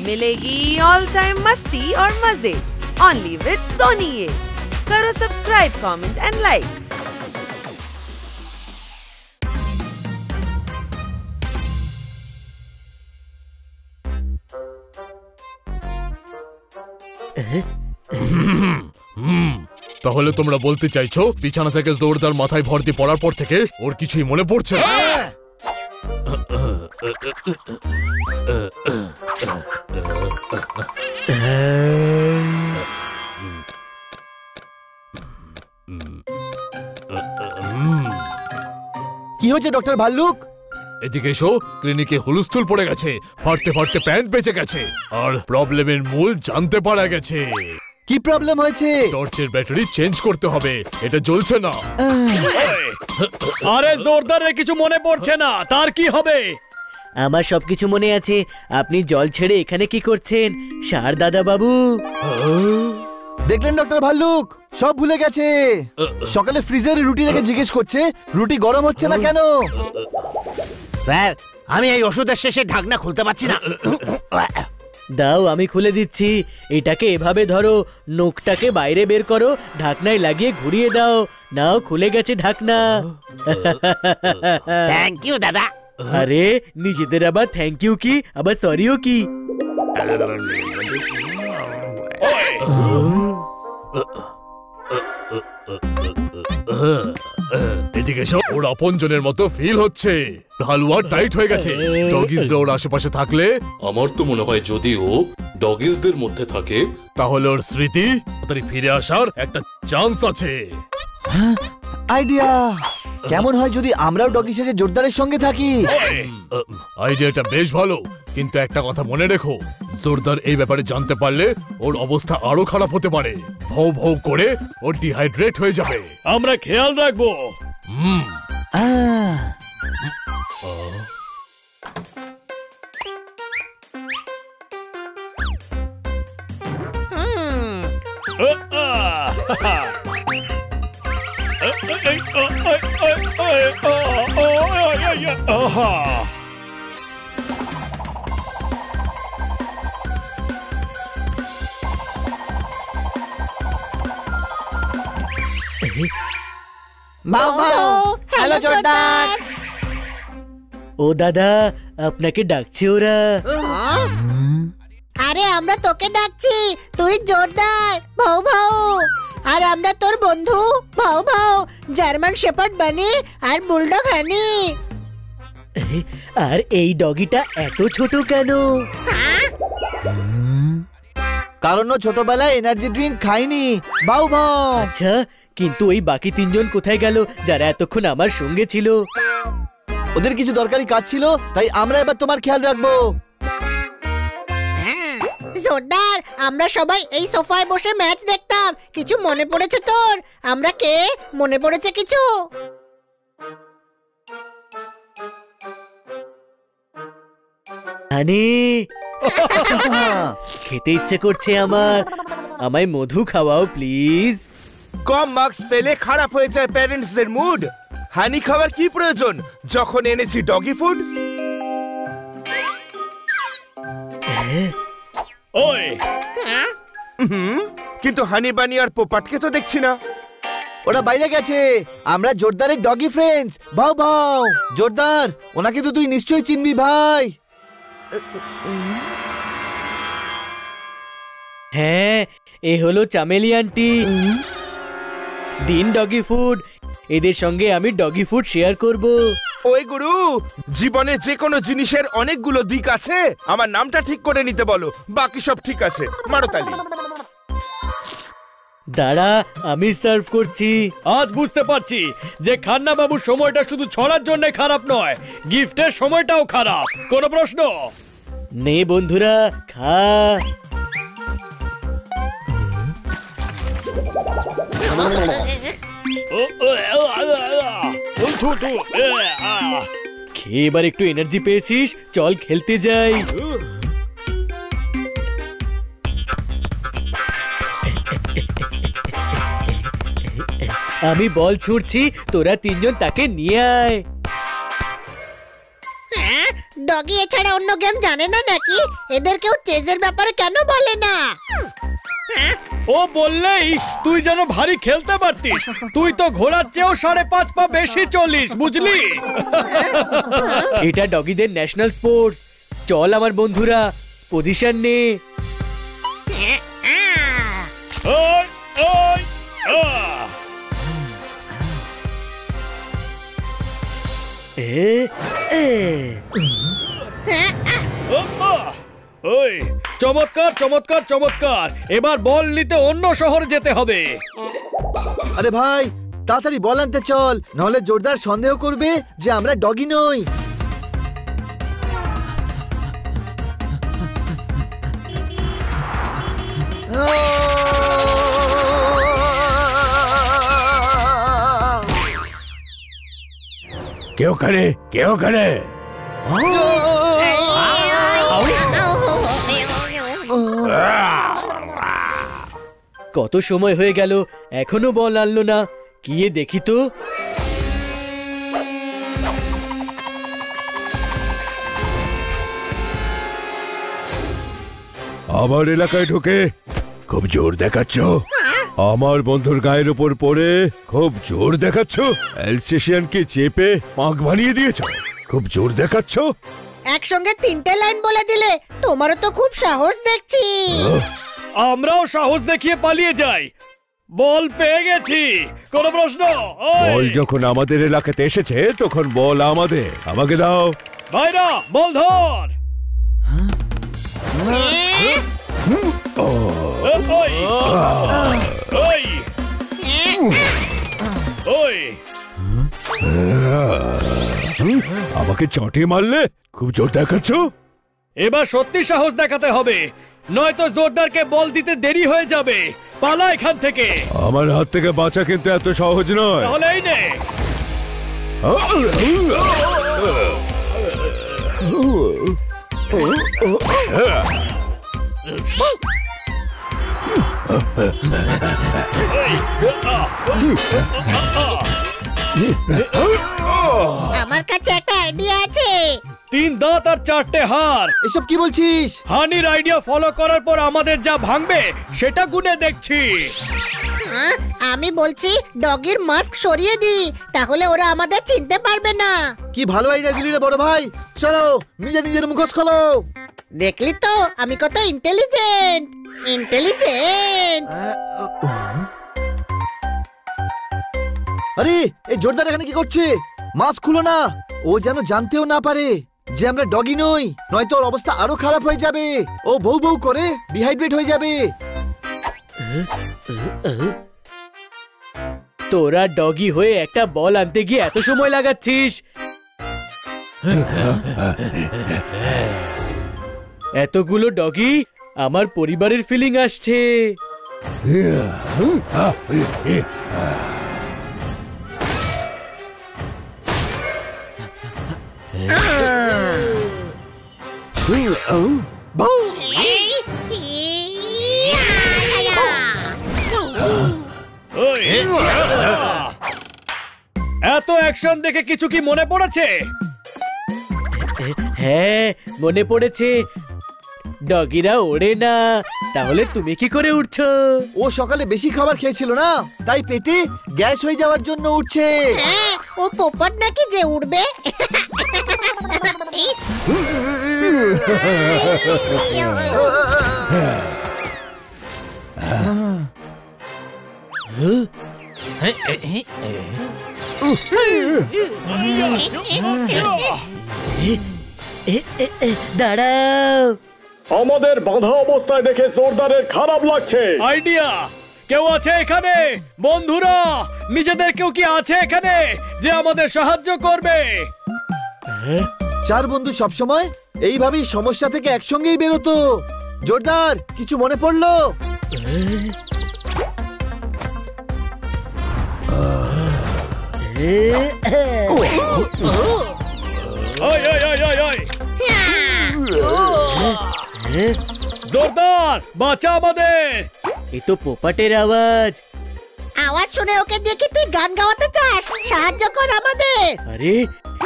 मिलेगी all time मस्ती और मजे ओनली विद सोनी ये। करो सब्सक्राइब, कमेंट एंड लाइक। তাহলে তোমরা বলতে চাইছো বিছানা থেকে জোরদার মাথায় ভর্তি পড়ার পর থেকে ওর কিছুই মনে পড়ছে না? কি হচ্ছে ডক্টর ভাল্লুক? এদিকে এসো, ক্লিনিকে হুলস্থুল পড়ে গেছে, ফাটতে ফাটতে প্যান্ট বেঁচে গেছে, আর প্রবলেমের মূল জানতে পারা গেছে। কি প্রবলেম হয়েছে? টর্চের ব্যাটারি চেঞ্জ করতে হবে, এটা জ্বলছে না। আরে জোরদারের কিছু মনে পড়ছে না, তার কি হবে? আমার সবকিছু মনে আছে। আপনি জল ছেড়ে এখানে কি করছেন সার দাদা বাবু? দেখলেন ডক্টর ভাল্লুক, সব ভুলে গেছে। সকালে ফ্রিজারে রুটি রেখে জিজ্ঞেস করছে রুটি গরম হচ্ছে না কেন। স্যার, আমি এই ওষুধের শেষে ঢাকনা খুলতে পারছি না। দাও, আমি খুলে দিচ্ছি। এটাকে এভাবে ধরো, নখটাকে বাইরে বের করো, ঢাকনায় লাগিয়ে ঘুরিয়ে দাও। নাও, খুলে গেছে ঢাকনা। থ্যাংক ইউ দাদা। আরে নিজেদের আবার থ্যাংক ইউ কি, আবার সরিও কি? এদিকে এসো, ওর আপনজনের মতো ফিল হচ্ছে। হালুয়া টাইট হয়ে গেছে। ডগিজরা ওর আশেপাশে থাকলে আমার তো মনে হয় যদি ও ডগিজদের মধ্যে থাকে তাহলে ওর স্মৃতি তাড়াতাড়ি ফিরে আসার একটা চান্স আছে। আইডিয়া! কেমন হয় যদি আমরাও ডগি সেজে জোরদারের সঙ্গে থাকি? আইডিয়াটা বেশ ভালো, কিন্তু একটা কথা মনে রেখো, জোরদার এই ব্যাপারে জানতে পারলে ওর অবস্থা আরো খারাপ হতে পারে। ভৌ ভৌ করে ও ডিহাইড্রেট হয়ে যাবে। আমরা খেয়াল রাখবো। হ্যালো জোরদার। ও দাদা, আপনাকে ডাকছে ওরা। আরে আমরা তোকে ডাকছি, তুই জোরদার ভাউ ভাউ। আর আমরা তোর বন্ধু ভাউ ভাউ, জার্মান শেপার্ড বানি আর বুলডগ হানি। আর এই ডগিটা এত ছোট কেন? কারণ ও ছোটবেলায় এনার্জি ড্রিঙ্ক খায়নি। ভাউ ভাউ। আচ্ছা, কিন্তু ওই বাকি তিনজন কোথায় গেল যারা এতক্ষণ আমার সঙ্গে ছিল? ওদের কিছু দরকারি কাজ ছিল, তাই আমরা এবার তোমার খেয়াল রাখবো। জোরদার, আমরা সবাই এই সোফায় বসে ম্যাচ দেখতাম। কিছু মনে পড়েছে তোর? আমরা কে? মনে পড়েছে কিছু? আরে খেতে ইচ্ছে করছে আমার, আমায় মধু খাওয়াও প্লিজ। কম মার্কস পেলে খারাপ হয়ে যায় প্যারেন্টসদের মুড। হানি খাবার কি প্রয়োজন যখন এনেছি ডগি ফুড? ওই কিন্তু হানি বানি আর পোপাটকে তো দেখছি না। ওরা বাইরে গেছে। আমরা জোরদারের ডগি ফ্রেন্ডস। ভাউ ভাউ। জোরদার, ওনাকে তো তুই নিশ্চয়ই চিনবি ভাই। হ্যাঁ, এ হলো চামেলি আন্টি। দিন ডগি ফুড। এদের সঙ্গে আমি ডগি ফুড শেয়ার করব। ওই গুরু, জীবনে যে কোনো জিনিসের অনেকগুলো দিক আছে। আমার নামটা ঠিক করে নিতে বলো, বাকি সব ঠিক আছে। মারো তালি। দাঁড়া, আমি সার্ভ করছি। আজ বুঝতে পারছি যে খান্না বাবুর সময়টা শুধু ছড়ার জন্য খারাপ নয়, গিফটের সময়টাও খারাপ। কোনো প্রশ্ন নে বন্ধুরা, খা। খেয়ে এবার একটু এনার্জি পেয়েছিস, চল খেলতে যাই। আমি বল ছুড়ছি, তোরা তিনজন তাকে নিয়ে আয়। ডগি এছাড়া অন্য গেম জানে না নাকি? এদের কেউ চেজের ব্যাপারে কেন বলে না? ও বললেই তুই যেন ভারী খেলতে পারতিস। তুই তো ঘোড়ার চেয়েও 5.5 পা বেশি চলিস, বুঝলি? এটা ডগিদের ন্যাশনাল স্পোর্টস। চল আমার বন্ধুরা, পজিশন নে। ওই ওই ওই চমৎকার চমৎকার চমৎকার। এবার বল নিতে অন্য শহরে যেতে হবে। আরে ভাই তাড়াতাড়ি বল আনতে চল, নাহলে জোরদার সন্দেহ করবে যে আমরা ডগি নই। কেউ করে কেউ করে কত সময় হয়ে গেল, এখনো বল আনলো না। গিয়ে দেখি তো। আমার এলাকায় ঢুকে খুব জোর দেখাচ্ছ। আমার বন্ধুর গায়ের উপর পড়ে খুব জোর দেখাচ্ছ। এলসেশিয়ানকে চেপে পাঁক বানিয়ে দিয়েছ, খুব জোর দেখাচ্ছ। একসঙ্গে 3টে লাইন বলে দিলে, তোমারও তো খুব সাহস দেখছি। আমরাও সাহস দেখিয়ে পালিয়ে যাই। বল পেয়ে গেছি, কোনো প্রশ্ন? বল যখন আমাদের এলাকাতে এসেছে তখন বল আমাদের। আমাকে দাও ভাইরা, বল ধর। ওই ওই ওই আমাকে চটে মারলে, খুব জোর দেখাচ্ছ। এবার সত্যি সাহস দেখাতে হবে, নয়তো জোরদারকে বল দিতে দেরি হয়ে যাবে। পালা এখান থেকে। আমার হাত থেকে বাঁচা কিন্তু এত সহজ নয়। তাহলে এই নে। আমার কাছে একটা আইডিয়া আছে। 3 দাঁত আর 4টে হাড়। এসব কি বলছিস? হানির আইডিয়া ফলো করার পর আমাদের যা ভাঙবে সেটা গুনে দেখছি। আমি বলছি ডগির মাস্ক সরিয়ে দি, তাহলে ওরা আমাদের চিনতে পারবে না। কি ভালো আইডিয়া দিলি রে বড় ভাই। চলো নিজের মুখোশ খোলো। দেখলি তো আমি কত ইন্টেলিজেন্ট। আরে এই জোরদার এখানে কি করছে? মাস্ক খুলো না, ও যেন জানতেও না পারে যে আমরা ডগি নই, নয়তো ওর অবস্থা আরো খারাপ হয়ে যাবে। ও বউ বউ করে ডিহাইড্রেট হয়ে যাবে। তোরা ডগি হয়ে একটা বল আনতে গিয়ে এত সময় লাগাচ্ছিস। এতগুলো ডগি, আমার পরিবারের ফিলিং আসছে। এত অ্যাকশন দেখে কিছু কি মনে পড়েছে? হ্যাঁ মনে পড়েছে। ডগিরা ওড়ে না, তাহলে তুমি কি করে উঠছো? ও সকালে বেশি খাবার খেয়েছিল না, তাই পেটে গ্যাস হয়ে যাওয়ার জন্য উঠছে। ও পোপট নাকি যে উড়বে? দাঁড়াও। আমাদের বাঁধা অবস্থায় দেখে জোরদারের খারাপ লাগছে। আইডিয়া কেউ আছে এখানে? বন্ধুরা, নিজেদের কেউ কি আছে এখানে যে আমাদের সাহায্য করবে? 4 বন্ধু সবসময় এইভাবেই সমস্যা থেকে একসঙ্গেই বেরোতো। জোরদার কিছু মনে পড়লো? জোরদার বাঁচা আমাদের। এ তো পোপাটের আওয়াজ। আওয়াজ শুনে ওকে দিয়ে কি তুই গান গাওয়াতে চাস? সাহায্য কর আমাদের। আরে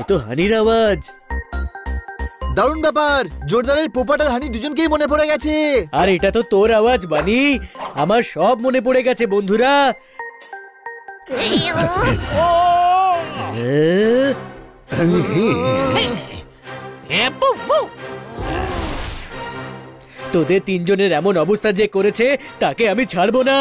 এ তো হানির আওয়াজ। দারুণ ব্যাপার, জোরদারের পোপাট আর হানি দুজনকেই মনে পড়ে গেছে। আর এটা তো তোর আওয়াজ বানি, আমার সব মনে পড়ে গেছে বন্ধুরা। তোদের তিনজনের এমন অবস্থা যে করেছে তাকে আমি ছাড়বো না।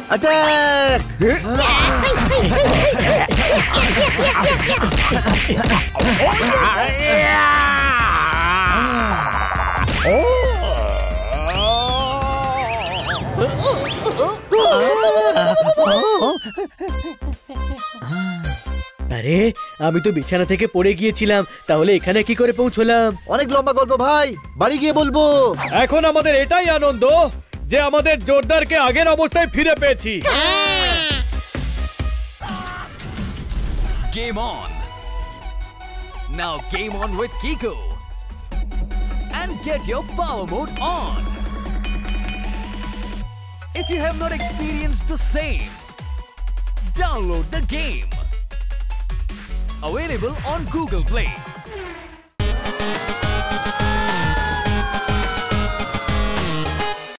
অ্যাটাক! আরে আমি তো বিছানা থেকে পড়ে গিয়েছিলাম, তাহলে এখানে কি করে পৌঁছলাম? অনেক লম্বা গল্প ভাই, বাড়ি গিয়ে বলবো। এখন আমাদের এটাই আনন্দ যে আমাদের জোরদারকে আগের অবস্থায় ফিরে পেয়েছি। Game on. Now game on with Kiko. And get your power mode on. If you have not experienced the same, download the game. Available on Google Play.